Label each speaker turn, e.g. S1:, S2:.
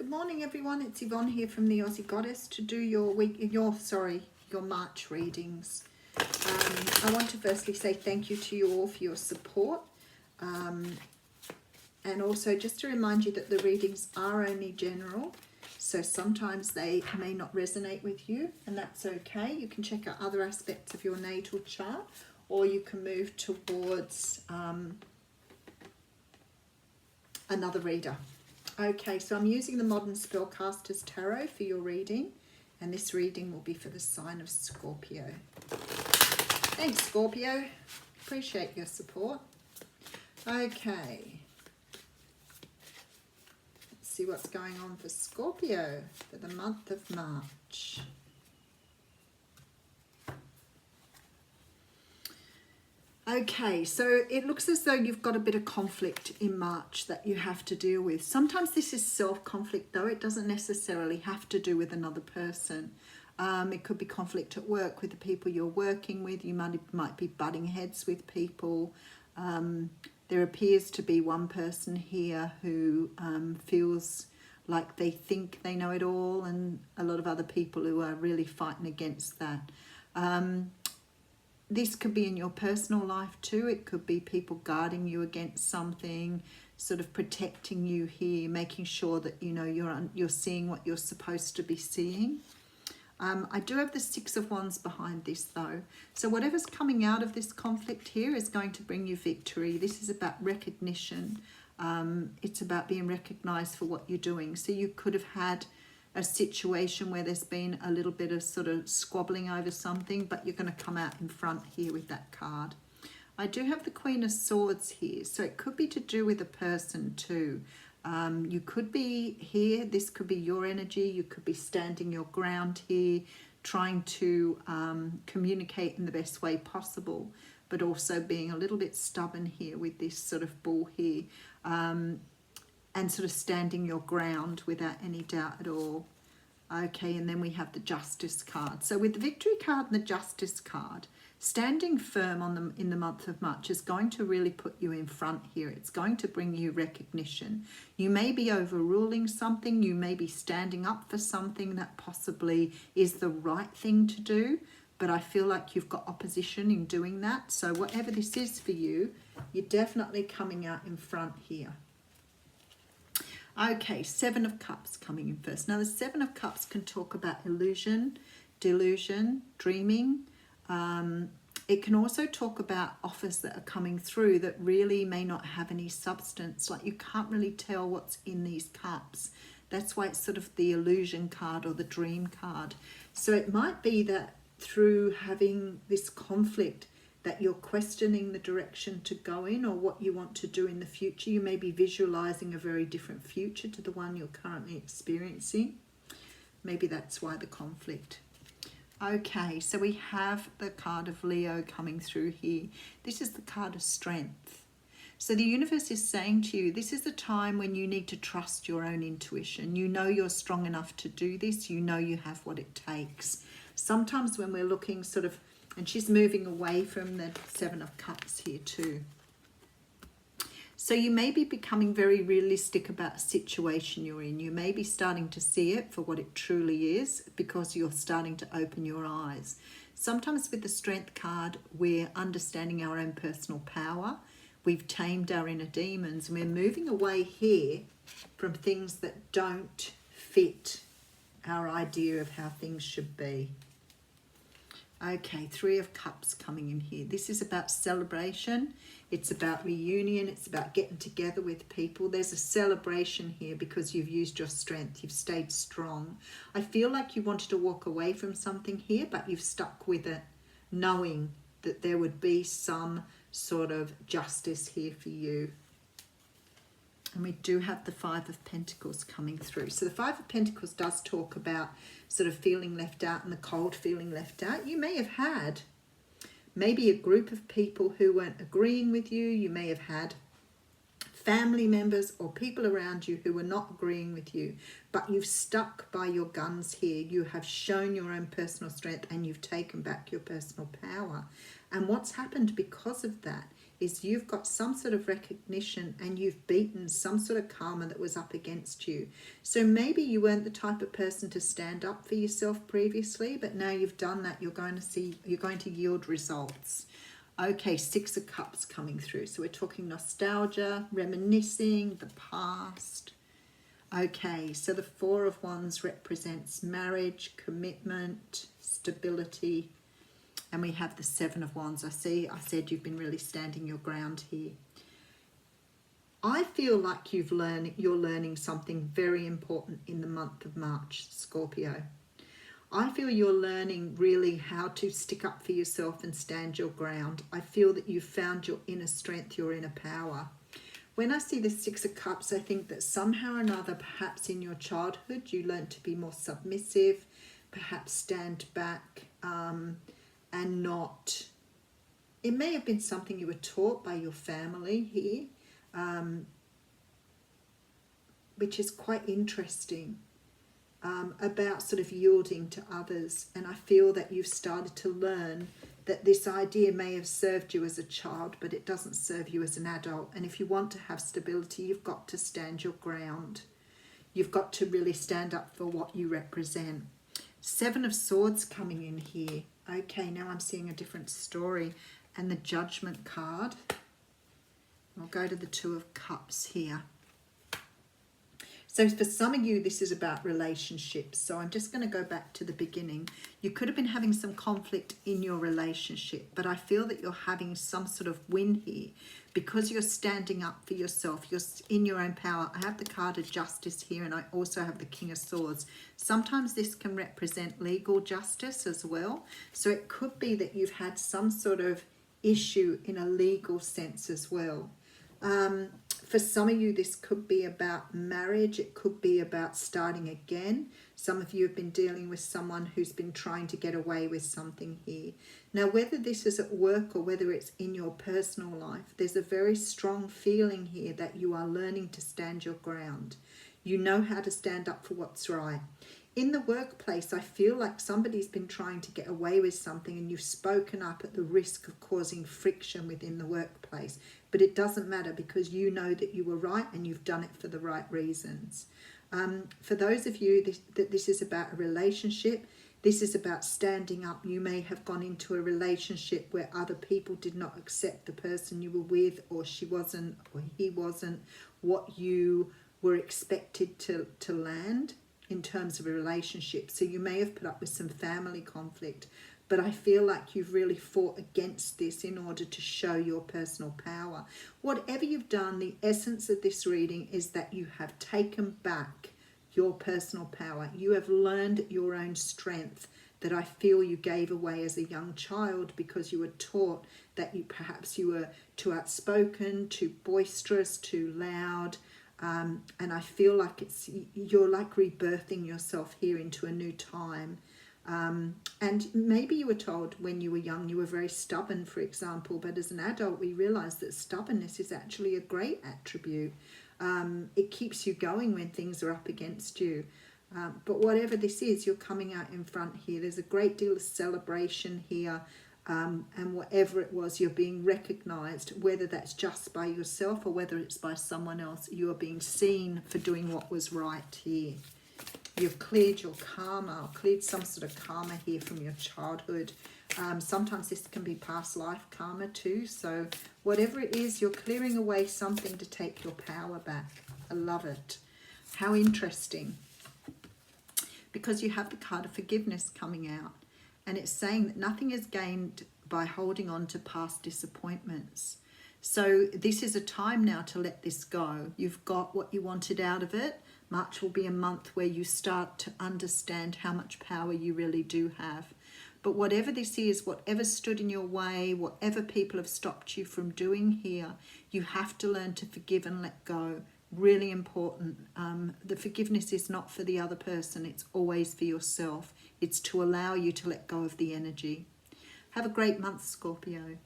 S1: Good morning, everyone. It's Yvonne here from the Aussie Goddess to do your March readings. I want to firstly say thank you to you all for your support, and also just to remind you that the readings are only general, so sometimes they may not resonate with you, and that's okay. You can check out other aspects of your natal chart, or you can move towards another reader. Okay, so I'm using the Modern Spellcasters Tarot for your reading, and this reading will be for the sign of Scorpio. Thanks, Scorpio. Appreciate your support. Okay. Let's see what's going on for Scorpio for the month of March. Okay, so it looks as though you've got a bit of conflict in March that you have to deal with. Sometimes this is self-conflict, though. It doesn't necessarily have to do with another person. It could be conflict at work with the people you're working with. You might be butting heads with people. There appears to be one person here who feels like they think they know it all, and a lot of other people who are really fighting against that. This could be in your personal life too. It could be people guarding you against something, sort of protecting you here, making sure that you know you're seeing what you're supposed to be seeing. I do have the Six of Wands behind this though. So whatever's coming out of this conflict here is going to bring you victory. This is about recognition. It's about being recognized for what you're doing. So you could have had a situation where there's been a little bit of sort of squabbling over something, but you're going to come out in front here with that card. I do have the Queen of Swords here, so it could be to do with a person too. You could be here, this could be your energy, you could be standing your ground here, trying to communicate in the best way possible, but also being a little bit stubborn here with this sort of bull here. And sort of standing your ground without any doubt at all. Okay, and then we have the Justice card. So with the Victory card and the Justice card, standing firm on them in the month of March is going to really put you in front here. It's going to bring you recognition. You may be overruling something. You may be standing up for something that possibly is the right thing to do. But I feel like you've got opposition in doing that. So whatever this is for you, you're definitely coming out in front here. Okay, Seven of Cups coming in first. Now, the Seven of Cups can talk about illusion, delusion, dreaming. It can also talk about offers that are coming through that really may not have any substance. Like you can't really tell what's in these cups. That's why it's sort of the illusion card or the dream card. So it might be that through having this conflict that you're questioning the direction to go in or what you want to do in the future. You may be visualizing a very different future to the one you're currently experiencing. Maybe that's why the conflict. Okay, so we have the card of Leo coming through here. This is the card of strength. So the universe is saying to you, this is a time when you need to trust your own intuition. You know you're strong enough to do this. You know you have what it takes. Sometimes when we're looking sort of, and she's moving away from the Seven of Cups here too. So you may be becoming very realistic about a situation you're in. You may be starting to see it for what it truly is because you're starting to open your eyes. Sometimes with the Strength card, we're understanding our own personal power. We've tamed our inner demons. And we're moving away here from things that don't fit our idea of how things should be. Okay, Three of Cups coming in here. This is about celebration. It's about reunion. It's about getting together with people. There's a celebration here because you've used your strength. You've stayed strong. I feel like you wanted to walk away from something here, but you've stuck with it, knowing that there would be some sort of justice here for you. And we do have the Five of Pentacles coming through. So the Five of Pentacles does talk about sort of feeling left out and the cold feeling left out. You may have had maybe a group of people who weren't agreeing with you. You may have had family members or people around you who were not agreeing with you. But you've stuck by your guns here. You have shown your own personal strength and you've taken back your personal power. And what's happened because of that is you've got some sort of recognition and you've beaten some sort of karma that was up against you. So maybe you weren't the type of person to stand up for yourself previously, but now you've done that, you're going to yield results. Okay, Six of Cups coming through. So we're talking nostalgia, reminiscing, the past. Okay, so the Four of Wands represents marriage, commitment, stability. And we have the Seven of Wands. I said you've been really standing your ground here. I feel like you're learning something very important in the month of March, Scorpio. I feel you're learning really how to stick up for yourself and stand your ground. I feel that you've found your inner strength, your inner power. When I see the Six of Cups, I think that somehow or another, perhaps in your childhood, you learned to be more submissive, perhaps stand back and not... It may have been something you were taught by your family here, which is quite interesting. About sort of yielding to others, and I feel that you've started to learn that this idea may have served you as a child, but it doesn't serve you as an adult. And if you want to have stability, you've got to stand your ground. You've got to really stand up for what you represent. Seven of Swords coming in here. Okay, now I'm seeing a different story. And the Judgment card. I'll go to the Two of Cups here. So for some of you, this is about relationships. So I'm just going to go back to the beginning. You could have been having some conflict in your relationship, but I feel that you're having some sort of win here because you're standing up for yourself. You're in your own power. I have the card of Justice here, and I also have the King of Swords. Sometimes this can represent legal justice as well. So it could be that you've had some sort of issue in a legal sense as well. For some of you, this could be about marriage. It could be about starting again. Some of you have been dealing with someone who's been trying to get away with something here. Now, whether this is at work or whether it's in your personal life, there's a very strong feeling here that you are learning to stand your ground. You know how to stand up for what's right. In the workplace, I feel like somebody's been trying to get away with something and you've spoken up at the risk of causing friction within the workplace. But it doesn't matter because you know that you were right and you've done it for the right reasons. For those of you that this is about a relationship, this is about standing up. You may have gone into a relationship where other people did not accept the person you were with, or she wasn't, or he wasn't what you were expected to land in terms of a relationship. So you may have put up with some family conflict, but I feel like you've really fought against this in order to show your personal power. Whatever you've done, the essence of this reading is that you have taken back your personal power. You have learned your own strength that I feel you gave away as a young child because you were taught that perhaps you were too outspoken, too boisterous, too loud. And I feel like you're like rebirthing yourself here into a new time. And maybe you were told when you were young you were very stubborn, for example, but as an adult we realise that stubbornness is actually a great attribute. It keeps you going when things are up against you. But whatever this is, you're coming out in front here. There's a great deal of celebration here. And whatever it was, you're being recognised, whether that's just by yourself or whether it's by someone else. You are being seen for doing what was right here. You've cleared your karma, or cleared some sort of karma here from your childhood. Sometimes this can be past life karma too. So whatever it is, you're clearing away something to take your power back. I love it. How interesting. Because you have the card of forgiveness coming out. And it's saying that nothing is gained by holding on to past disappointments. So this is a time now to let this go. You've got what you wanted out of it. March will be a month where you start to understand how much power you really do have. But whatever this is, whatever stood in your way, whatever people have stopped you from doing here, you have to learn to forgive and let go. Really important. The forgiveness is not for the other person. It's always for yourself. It's to allow you to let go of the energy. Have a great month, Scorpio.